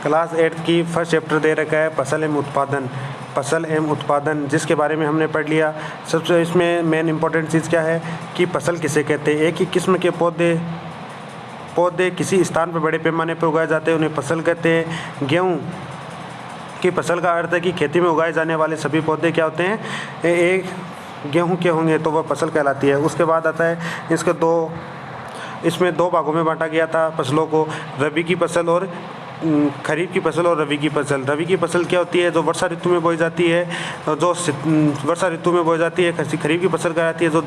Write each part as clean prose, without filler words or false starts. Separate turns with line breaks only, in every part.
Class 8 की first chapter दे रखा है फसल एवं उत्पादन। फसल एवं उत्पादन जिसके बारे में हमने पढ़ लिया। सबसे इसमें मेन इंपॉर्टेंट चीज़ क्या है कि फसल किसे कहते हैं। एक ही किस्म के पौधे किसी स्थान पर बड़े पैमाने पर उगाए जाते हैं, उन्हें फसल कहते हैं। गेहूँ की फसल का अर्थ है कि खेती में उगाए जाने वाले सभी पौधे क्या होते हैं, एक गेहूँ के होंगे तो वह फसल कहलाती है। उसके बाद आता है इसमें दो भागों में बांटा गया था फसलों को, रबी की फसल और खरीफ की फसल और रबी की फसल। रबी की फसल क्या होती है, जो वर्षा ऋतु में बोई जाती है, जो वर्षा ऋतु में बोई जाती है। खरीफ की फसल कहलाती है जो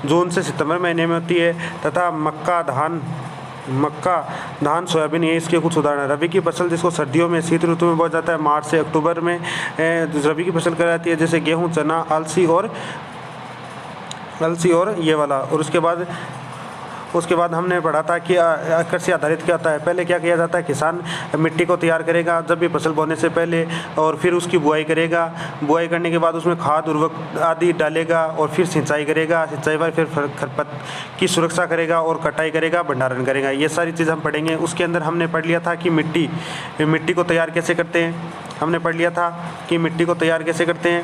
जून से सितंबर महीने में होती है। तथा मक्का, धान, सोयाबीन, ये इसके कुछ उदाहरण है। रबी की फसल जिसको सर्दियों में शीत ऋतु में बोया जाता है, मार्च से अक्टूबर में रबी की फसल कहलाती है, जैसे गेहूँ, चना, अलसी और ये वाला। और उसके बाद हमने पढ़ा था कि कृषि आधारित क्या होता है। पहले क्या किया जाता है, किसान मिट्टी को तैयार करेगा जब भी फसल बोने से पहले, और फिर उसकी बुआई करेगा। बुआई करने के बाद उसमें खाद उर्वरक आदि डालेगा और फिर सिंचाई करेगा। सिंचाई पर फिर खरपत की सुरक्षा करेगा और कटाई करेगा, भंडारण करेगा। ये सारी चीज़ हम पढ़ेंगे। उसके अंदर हमने पढ़ लिया था कि मिट्टी को तैयार कैसे करते हैं। हमने पढ़ लिया था कि मिट्टी को तैयार कैसे करते हैं।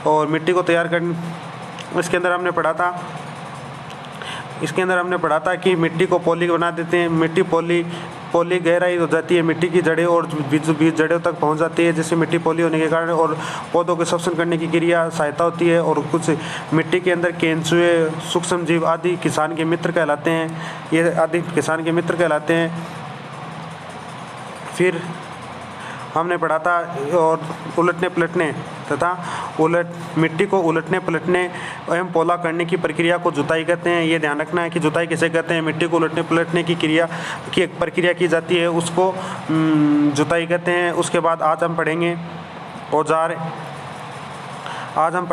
और मिट्टी को तैयार इसके अंदर हमने पढ़ा था कि मिट्टी को पॉली बना देते हैं। मिट्टी पॉली गहराई हो जाती है, मिट्टी की जड़ें और बीज जड़ों तक पहुंच जाती है, जिससे मिट्टी पॉली होने के कारण और पौधों के श्वसन करने की क्रिया सहायता होती है। और कुछ मिट्टी के अंदर केंचुए, सूक्ष्म जीव आदि किसान के मित्र कहलाते हैं। फिर हमने पढ़ा था और उलटने पलटने तथा मिट्टी को उलटने पलटने एवं पोला करने की प्रक्रिया को जुताई कहते हैं। ये ध्यान रखना है कि जुताई किसे कहते हैं। मिट्टी को उलटने पलटने की प्रक्रिया की जाती है, उसको जुताई कहते हैं। उसके बाद आज हम पढ़ेंगे औजार। आज हम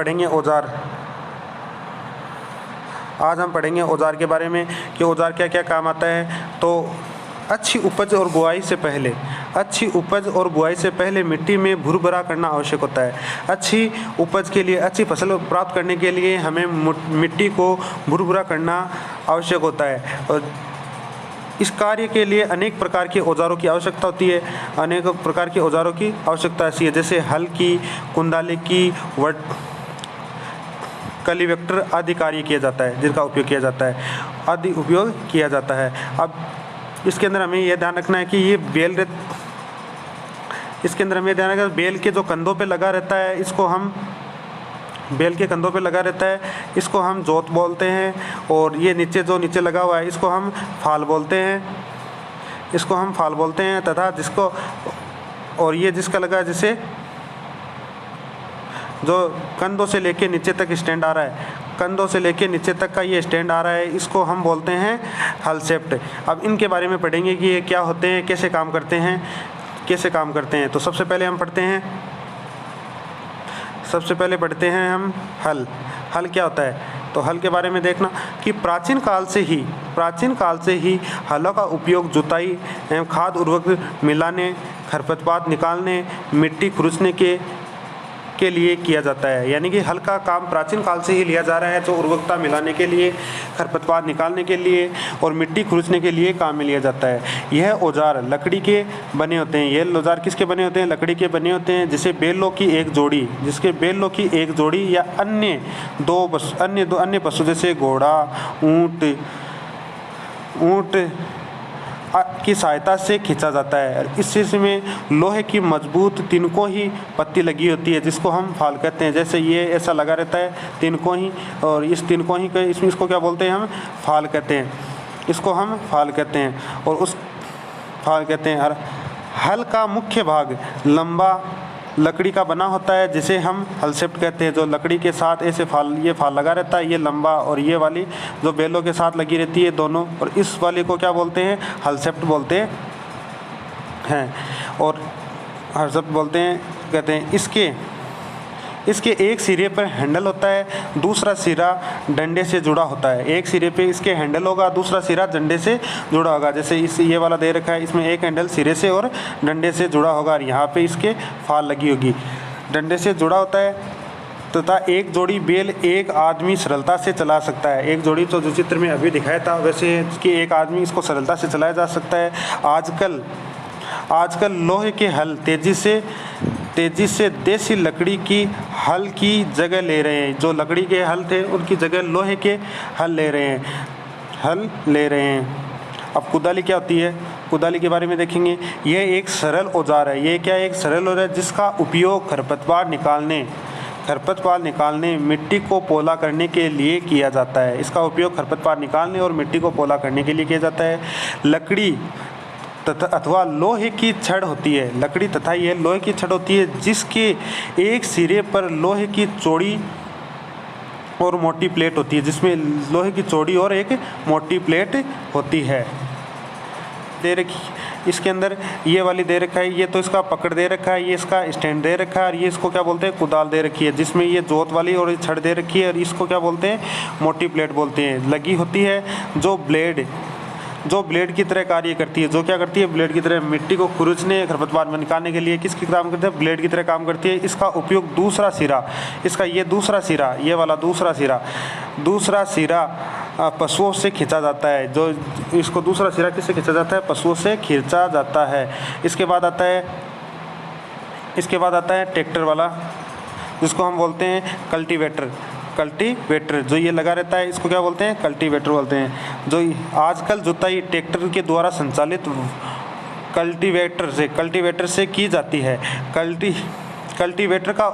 पढ़ेंगे औजार के बारे में कि औजार क्या क्या काम आता है। तो अच्छी उपज और बुआई से पहले मिट्टी में भुरभुरा करना आवश्यक होता है। अच्छी उपज के लिए, अच्छी फसल प्राप्त करने के लिए हमें मिट्टी को भुरभुरा करना आवश्यक होता है। और इस कार्य के लिए अनेक प्रकार के औजारों की आवश्यकता होती है। ऐसी है जैसे हल की, कुंदाले की, कल्टीवेटर आदि कार्य किया जाता है, जिनका उपयोग किया जाता है। अब इसके अंदर हमें यह ध्यान रखना है कि ये बेल के जो कंधों पे लगा रहता है, इसको हम जोत बोलते हैं। और ये नीचे लगा हुआ है, इसको हम फाल बोलते हैं। तथा जिसका लगा, जिसे जो कंधों से लेके नीचे तक स्टैंड आ रहा है, कंधों से लेके नीचे तक का ये स्टैंड आ रहा है, इसको हम बोलते हैं हल सेप्ट। अब इनके बारे में पढ़ेंगे कि ये क्या होते हैं, कैसे काम करते हैं। तो सबसे पहले पढ़ते हैं हम हल क्या होता है। तो हल के बारे में देखना कि प्राचीन काल से ही हलों का उपयोग जुताई एवं खाद उर्वरक मिलाने, खरपतवार निकालने, मिट्टी खुरचने के लिए किया जाता है। यानी कि हल का काम प्राचीन काल से ही लिया जा रहा है, तो उर्वरकता मिलाने के लिए, खरपतवार निकालने के लिए और मिट्टी खुरचने के लिए काम में लिया जाता है। यह औजार लकड़ी के बने होते हैं। यह औजार किसके बने होते हैं? लकड़ी के बने होते हैं। जिसके बेलों की एक जोड़ी या अन्य पशु जैसे घोड़ा, ऊँट की सहायता से खींचा जाता है। इस चीज़ में लोहे की मजबूत तिनकों ही पत्ती लगी होती है, जिसको हम फाल कहते हैं। जैसे ये ऐसा लगा रहता है तिनकों ही, और इस तिनकों ही इसको क्या बोलते हैं? हम फाल कहते हैं। और हल का मुख्य भाग लंबा लकड़ी का बना होता है, जिसे हम हलसेप्ट कहते हैं। जो लकड़ी के साथ ऐसे ये फाल लगा रहता है, ये लंबा, और ये वाली जो बेलों के साथ लगी रहती है दोनों, और इस वाले को क्या बोलते हैं? हलसेप्ट बोलते हैं। और हलसेप्ट कहते हैं। इसके एक सिरे पर हैंडल होता है, दूसरा सिरा डंडे से जुड़ा होता है। एक सिरे पे इसके हैंडल होगा, दूसरा सिरा डंडे से जुड़ा होगा। जैसे ये वाला दे रखा है, इसमें एक हैंडल सिरे से और डंडे से जुड़ा होगा, और यहाँ पे इसके फाल लगी होगी, डंडे से जुड़ा होता है। तथा एक जोड़ी बेल एक आदमी सरलता से चला सकता है। एक जोड़ी तो जो चित्र में अभी दिखाया था, वैसे कि एक आदमी इसको सरलता से चलाया जा सकता है। आजकल लोहे के हल तेज़ी से देसी लकड़ी की हल की जगह ले रहे हैं। जो लकड़ी के हल थे उनकी जगह लोहे के हल ले रहे हैं। अब कुदाली क्या होती है, कुदाली के बारे में देखेंगे। यह एक सरल औजार है। ये क्या है, एक सरल औजार है जिसका उपयोग खरपतवार निकालने, मिट्टी को पोला करने के लिए किया जाता है। इसका उपयोग खरपतवार निकालने और मिट्टी को पोला करने के लिए किया जाता है। लकड़ी तथा अथवा लोहे की छड़ होती है। लकड़ी तथा यह लोहे की छड़ होती है जिसके एक सिरे पर लोहे की चौड़ी और मोटी प्लेट होती है, जिसमें लोहे की चौड़ी और एक मोटी प्लेट होती है। दे रखी इसके अंदर ये वाली दे रखा है, ये तो इसका पकड़ दे रखा है, ये इसका स्टैंड दे रखा है और ये इसको क्या बोलते हैं, कुदाल दे रखी है, जिसमें ये जोत वाली और ये छड़ दे रखी है और इसको क्या बोलते हैं, मोटी प्लेट बोलते हैं। लगी होती है जो ब्लेड की तरह कार्य करती है। जो क्या करती है, ब्लेड की तरह मिट्टी को खुरचने, खरपतवार में निकालने के लिए किसकी काम करती है, ब्लेड की तरह काम करती है। इसका उपयोग दूसरा सिरा, इसका ये दूसरा सिरा, ये वाला दूसरा सिरा पशुओं से खींचा जाता है। जो इसको दूसरा सिरा किससे खींचा जाता है, पशुओं से खींचा जाता है। इसके बाद आता है ट्रैक्टर वाला, जिसको हम बोलते हैं कल्टीवेटर। जो ये लगा रहता है इसको क्या बोलते हैं, कल्टीवेटर बोलते हैं। जो आजकल जुताई ट्रैक्टर के द्वारा संचालित कल्टीवेटर से की जाती है। कल्टीवेटर का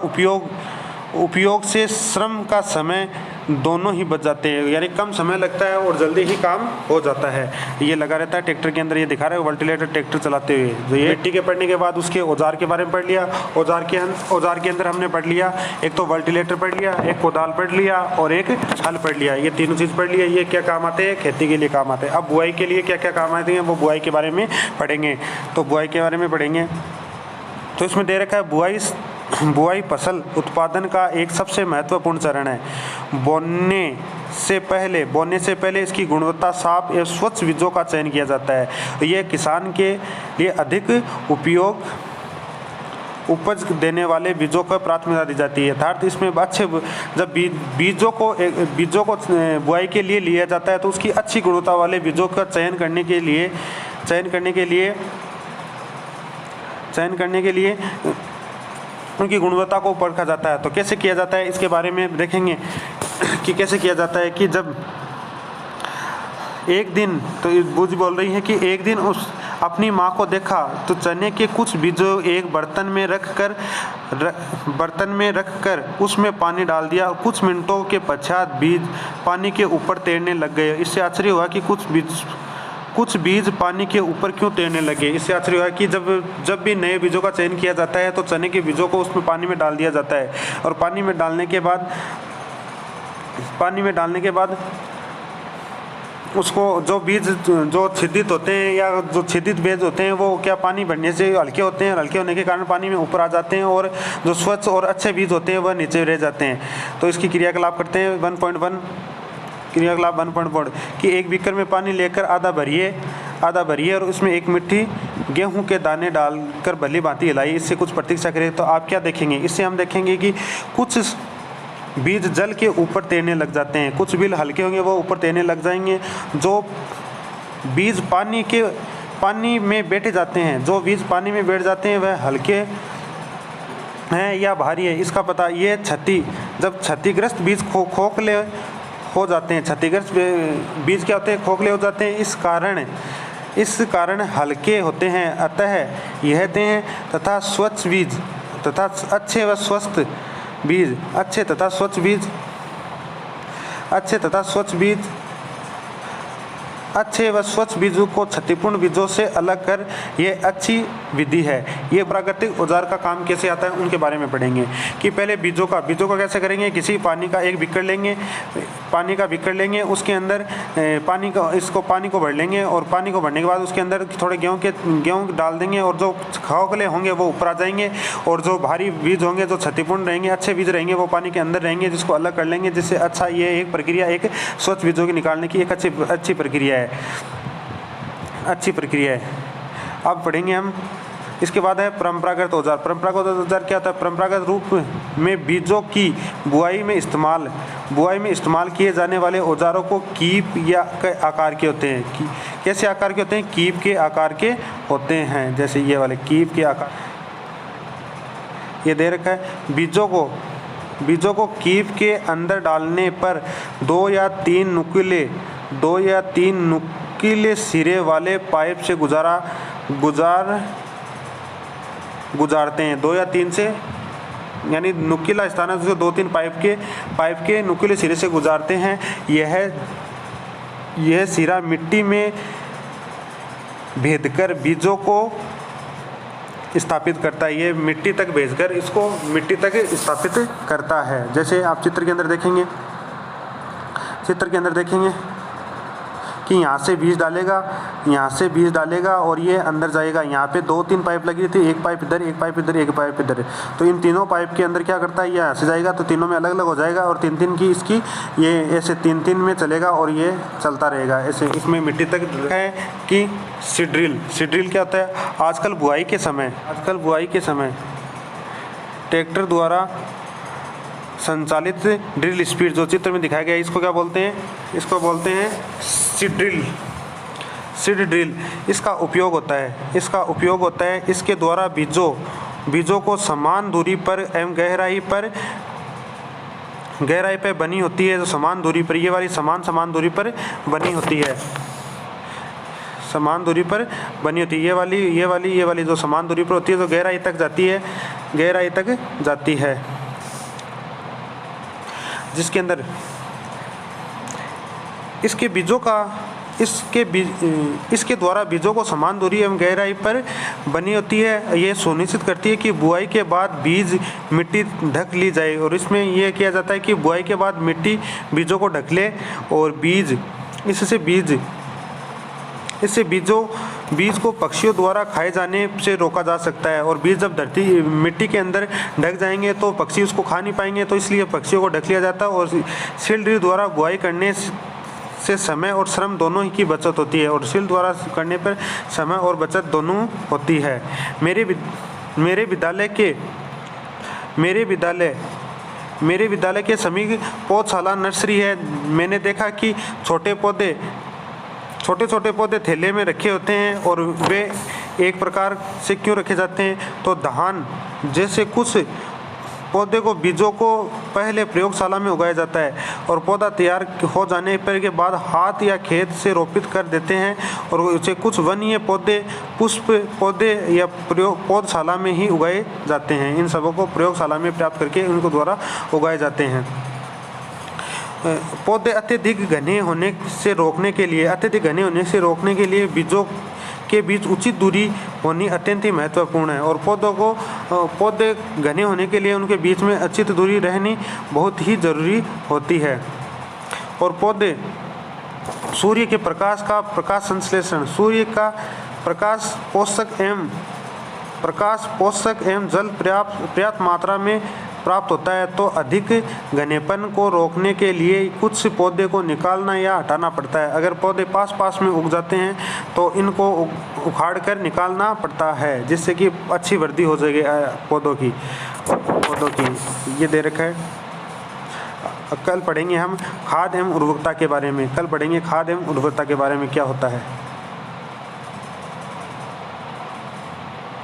उपयोग से श्रम का समय दोनों ही बच जाते हैं, यानी कम समय लगता है और जल्दी ही काम हो जाता है। ये लगा रहता है ट्रैक्टर के अंदर, ये दिखा रहा है वल्टीलेटर ट्रैक्टर चलाते हुए। जो ये मिट्टी के पढ़ने के बाद उसके औजार के बारे में पढ़ लिया। औजार के अंदर हमने पढ़ लिया, एक तो वल्टीलेटर पढ़ लिया, एक कोदाल पढ़ लिया और एक हल पढ़ लिया। ये तीनों चीज़ पढ़ लिया। ये क्या काम आते हैं, खेती के लिए काम आते हैं। अब बुआई के लिए क्या क्या काम आते हैं, वो बुआई के बारे में पढ़ेंगे। तो बुआई के बारे में पढ़ेंगे तो इसमें दे रखा है बुआई फसल उत्पादन का एक सबसे महत्वपूर्ण चरण है। बोने से पहले इसकी गुणवत्ता, साफ एवं स्वच्छ बीजों का चयन किया जाता है। यह किसान के लिए अधिक उपज देने वाले बीजों को प्राथमिकता दी जाती है। अर्थात इसमें अच्छे जब बीजों को बुआई के लिए लिया जाता है तो उसकी अच्छी गुणवत्ता वाले बीजों का चयन करने के लिए उनकी गुणवत्ता को परखा जाता है। तो कैसे किया जाता है, इसके बारे में देखेंगे कि कैसे किया जाता है। कि जब एक दिन, तो बूझ बोल रही है कि एक दिन उस अपनी माँ को देखा तो चने के कुछ बीजों एक बर्तन में रखकर उसमें पानी डाल दिया। कुछ मिनटों के पश्चात बीज पानी के ऊपर तैरने लग गए। इससे आश्चर्य हुआ कि कुछ बीज पानी के ऊपर क्यों तैरने लगे। इससे आश्चर्य हुआ कि जब भी नए बीजों का चयन किया जाता है तो चने के बीजों को उसमें पानी में डाल दिया जाता है और पानी में डालने के बाद उसको जो बीज जो छिद्रित होते हैं या जो छिद्रित बीज होते हैं वो क्या पानी बढ़ने से हल्के होते हैं, हल्के होने के कारण पानी में ऊपर आ जाते हैं और जो स्वच्छ और अच्छे बीज होते हैं वह नीचे रह जाते हैं। तो इसकी क्रियाकलाप करते हैं 1.1 क्रियाकलाप 1.1 कि एक बीकर में पानी लेकर आधा भरिए और उसमें एक मुट्ठी गेहूं के दाने डालकर भली भांति हिलाई। इससे कुछ प्रतीक्षा करें तो आप क्या देखेंगे, इससे हम देखेंगे कि कुछ बीज जल के ऊपर तैरने लग जाते हैं, कुछ बीज हल्के होंगे वो ऊपर तैरने लग जाएंगे। जो बीज पानी में बैठ जाते हैं वह हल्के हैं या भारी है, इसका पता ये जब क्षतिग्रस्त बीज खोखले हो जाते हैं। क्षतिग्रस्त बीज क्या होते हैं, खोखले हो जाते हैं। इस कारण हल्के होते हैं। अतः यह दें तथा स्वच्छ बीज तथा अच्छे व स्वच्छ बीजों को क्षतिपूर्ण बीजों से अलग कर ये अच्छी विधि है। ये प्राकृतिक औजार का काम कैसे आता है उनके बारे में पढ़ेंगे। कि पहले बीजों का कैसे करेंगे, किसी पानी का बिक्कर लेंगे, उसके अंदर पानी को भर लेंगे और पानी को भरने के बाद उसके अंदर थोड़े गेहूँ डाल देंगे और जो खोखले होंगे वो ऊपर आ जाएंगे और जो भारी बीज होंगे, जो क्षतिपूर्ण रहेंगे, अच्छे बीज रहेंगे, वो पानी के अंदर रहेंगे, जिसको अलग कर लेंगे। जिससे अच्छा ये एक प्रक्रिया, एक स्वच्छ बीजों की निकालने की एक अच्छी प्रक्रिया है। अब पढ़ेंगे हम। इसके बाद है परंपरागत औजार। परंपरागत औजार क्या होता है, परंपरागत रूप में बीजों की बुआई में इस्तेमाल किए जाने वाले औजारों को कीप या आकार के होते हैं। कैसे आकार के होते हैं? कीप के आकार के होते हैं, जैसे ये वाले कीप के आकार। ये दे रखा है। बीजों को कीप के अंदर डालने पर 2 या 3 नुकीले सिरे वाले पाइप से गुजारते हैं। 2 या 3 से, यानी नुकीला स्थान है जिसको 2-3 पाइप के नुकीले सिरे से गुजारते हैं। यह सिरा मिट्टी में भेदकर बीजों को स्थापित करता है। ये मिट्टी तक भेजकर इसको मिट्टी तक स्थापित करता है। जैसे आप चित्र के अंदर देखेंगे कि यहाँ से बीज डालेगा और ये अंदर जाएगा। यहाँ पे 2-3 पाइप लगी थी, एक पाइप इधर, एक पाइप इधर, एक पाइप इधर। तो इन तीनों पाइप के अंदर क्या करता है, ये यहाँ से जाएगा तो तीनों में अलग अलग हो जाएगा और 3-3 की इसकी, ये ऐसे 3-3 में चलेगा और ये चलता रहेगा ऐसे। इसमें मिट्टी तक है कि सीड्रिल क्या होता है? आजकल बुआई के समय ट्रैक्टर द्वारा संचालित ड्रिल स्पीड जो चित्र में दिखाया गया है, इसको क्या बोलते हैं? इसको बोलते हैं सीड ड्रिल। इसका उपयोग होता है इसके द्वारा बीजों को समान दूरी पर एवं गहराई पर बनी होती है। जो समान दूरी पर, ये वाली समान दूरी पर बनी होती है, समान दूरी पर बनी होती है। ये वाली जो समान दूरी पर होती है, जो गहराई तक जाती है, जिसके अंदर इसके द्वारा बीजों को समान दूरी एवं गहराई पर बनी होती है। ये सुनिश्चित करती है कि बुआई के बाद बीज मिट्टी ढक ली जाए। और इसमें यह किया जाता है कि बुआई के बाद मिट्टी बीजों को ढक ले और इससे बीज को पक्षियों द्वारा खाए जाने से रोका जा सकता है। और बीज जब मिट्टी के अंदर ढक जाएंगे तो पक्षी उसको खा नहीं पाएंगे, तो इसलिए पक्षियों को ढक लिया जाता है। और सीड ड्रिल द्वारा बुआई करने से समय और श्रम दोनों ही की बचत होती है। और सीड द्वारा करने पर समय और बचत दोनों होती है। मेरे विद्यालय के समीप पौधशाला नर्सरी है। मैंने देखा कि छोटे छोटे पौधे थैले में रखे होते हैं और वे एक प्रकार से क्यों रखे जाते हैं? तो धान जैसे कुछ पौधे को बीजों को पहले प्रयोगशाला में उगाया जाता है और पौधा तैयार हो जाने पर के बाद हाथ या खेत से रोपित कर देते हैं। और उसे कुछ वन्य पौधे, पुष्प पौधे या पौधशाला में ही उगाए जाते हैं। इन सबों को प्रयोगशाला में प्राप्त करके उनको द्वारा उगाए जाते हैं। पौधे अत्यधिक घने होने से रोकने के लिए बीजों के बीच उचित दूरी होनी अत्यंत ही महत्वपूर्ण है। और पौधे घने होने के लिए उनके बीच में उचित दूरी रहनी बहुत ही जरूरी होती है। और पौधे सूर्य के प्रकाश का प्रकाश संश्लेषण, सूर्य का प्रकाश पोषक एवं जल पर्याप्त मात्रा में प्राप्त होता है। तो अधिक घनेपन को रोकने के लिए कुछ पौधे को निकालना या हटाना पड़ता है। अगर पौधे पास में उग जाते हैं तो इनको उखाड़ कर निकालना पड़ता है, जिससे कि अच्छी वृद्धि हो जाएगी पौधों की। ये दे रखा है। कल पढ़ेंगे हम खाद एवं उर्वरकता के बारे में। क्या होता है।